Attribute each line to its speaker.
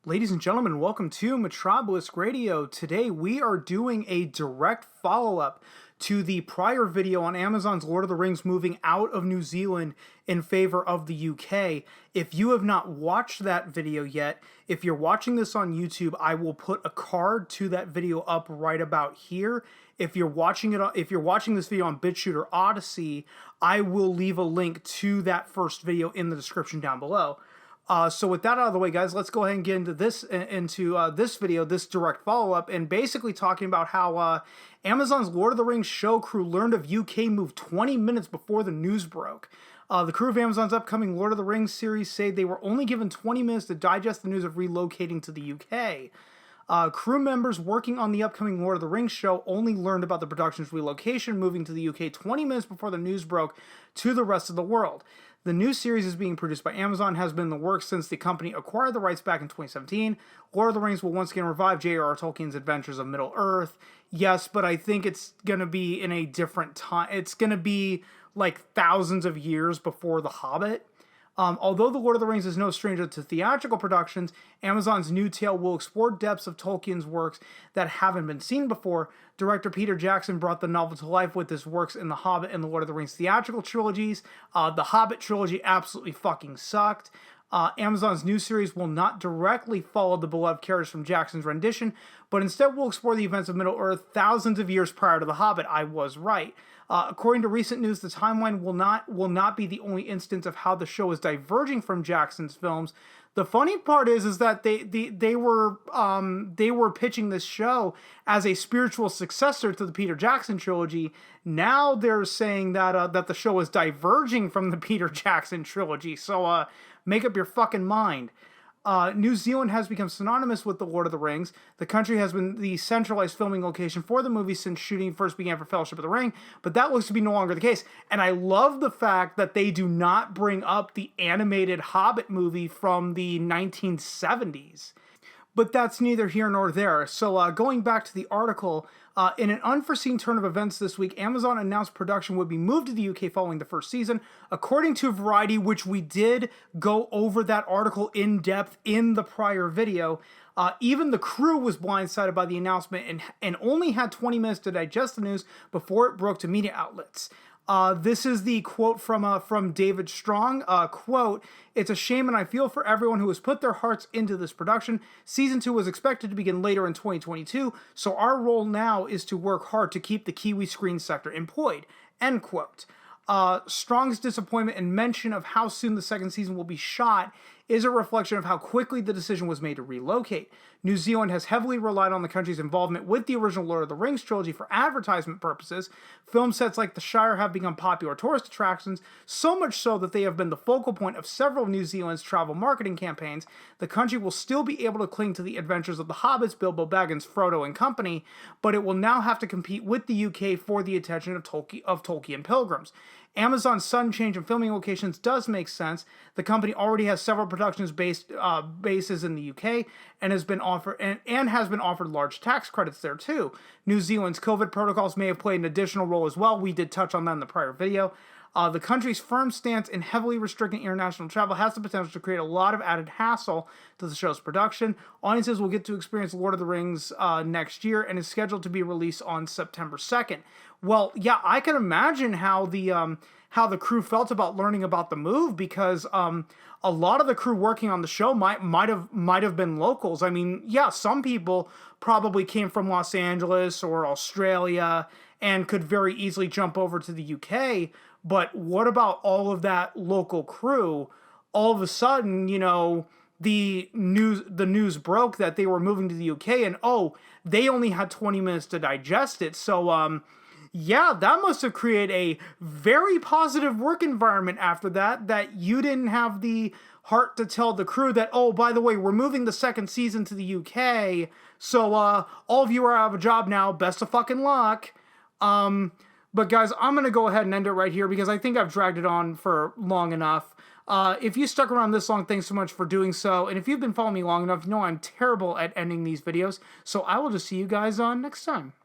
Speaker 1: Ladies and gentlemen, welcome to Metropolis Radio. Today we are doing a direct follow-up to the prior video on Amazon's Lord of the Rings moving out of New Zealand in favor of the UK. If you have not watched that video yet, if you're watching this on YouTube, I will put a card to that video up right about here. If you're watching this video on BitChute or Odyssey, I will leave a link to that first video in the description down below. So with that out of the way, guys, let's go ahead and get into this video, this direct follow-up, and basically talking about how Amazon's Lord of the Rings show crew learned of UK move 20 minutes before the news broke. The crew of Amazon's upcoming Lord of the Rings series say they were only given 20 minutes to digest the news of relocating to the UK. Crew members working on the upcoming Lord of the Rings show only learned about the production's relocation, moving to the UK 20 minutes before the news broke to the rest of the world. The new series is being produced by Amazon, has been in the works since the company acquired the rights back in 2017. Lord of the Rings will once again revive J.R.R. Tolkien's Adventures of Middle-earth. Yes, but I think it's going to be in a different time. It's going to be like thousands of years before The Hobbit. Although The Lord of the Rings is no stranger to theatrical productions, Amazon's new tale will explore depths of Tolkien's works that haven't been seen before. Director Peter Jackson brought the novel to life with his works in The Hobbit and The Lord of the Rings theatrical trilogies. The Hobbit trilogy absolutely fucking sucked. Amazon's new series will not directly follow the beloved characters from Jackson's rendition, but instead will explore the events of Middle-earth thousands of years prior to The Hobbit. I was right. According to recent news, the timeline will not be the only instance of how the show is diverging from Jackson's films. The funny part is that they were pitching this show as a spiritual successor to the Peter Jackson trilogy. Now they're saying that that the show is diverging from the Peter Jackson trilogy. So make up your fucking mind. New Zealand has become synonymous with The Lord of the Rings. The country has been the centralized filming location for the movie since shooting first began for Fellowship of the Ring, but that looks to be no longer the case. And I love the fact that they do not bring up the animated Hobbit movie from the 1970s. But that's neither here nor there. So going back to the article, in an unforeseen turn of events this week, Amazon announced production would be moved to the UK following the first season. According to Variety, which we did go over that article in depth in the prior video, even the crew was blindsided by the announcement and only had 20 minutes to digest the news before it broke to media outlets. This is the quote from David Strong. Quote, "It's a shame and I feel for everyone who has put their hearts into this production. Season 2 was expected to begin later in 2022, so our role now is to work hard to keep the Kiwi screen sector employed." End quote. Strong's disappointment and mention of how soon the second season will be shot is a reflection of how quickly the decision was made to relocate. New Zealand has heavily relied on the country's involvement with the original Lord of the Rings trilogy for advertisement purposes. Film sets like the Shire have become popular tourist attractions, so much so that they have been the focal point of several of New Zealand's travel marketing campaigns. The country will still be able to cling to the adventures of the Hobbits, Bilbo Baggins, Frodo, and company, but it will now have to compete with the UK for the attention of Tolkien pilgrims. Amazon's sudden change in filming locations does make sense. The company already has several productions bases in the UK and has been offered large tax credits there too. New Zealand's COVID protocols may have played an additional role as well. We did touch on that in the prior video. The country's firm stance in heavily restricting international travel has the potential to create a lot of added hassle to the show's production. Audiences will get to experience Lord of the Rings next year and is scheduled to be released on September 2nd. Well, yeah, I can imagine how the crew felt about learning about the move, because a lot of the crew working on the show might have been locals. I mean, yeah, some people probably came from Los Angeles or Australia and could very easily jump over to the UK. But what about all of that local crew? All of a sudden, the news broke that they were moving to the UK, and they only had 20 minutes to digest it. So yeah, that must have created a very positive work environment after that you didn't have the heart to tell the crew that, oh, by the way, we're moving the second season to the UK, so all of you are out of a job now, best of fucking luck. But guys, I'm going to go ahead and end it right here because I think I've dragged it on for long enough. If you stuck around this long, thanks so much for doing so. And if you've been following me long enough, you know I'm terrible at ending these videos. So I will just see you guys on next time.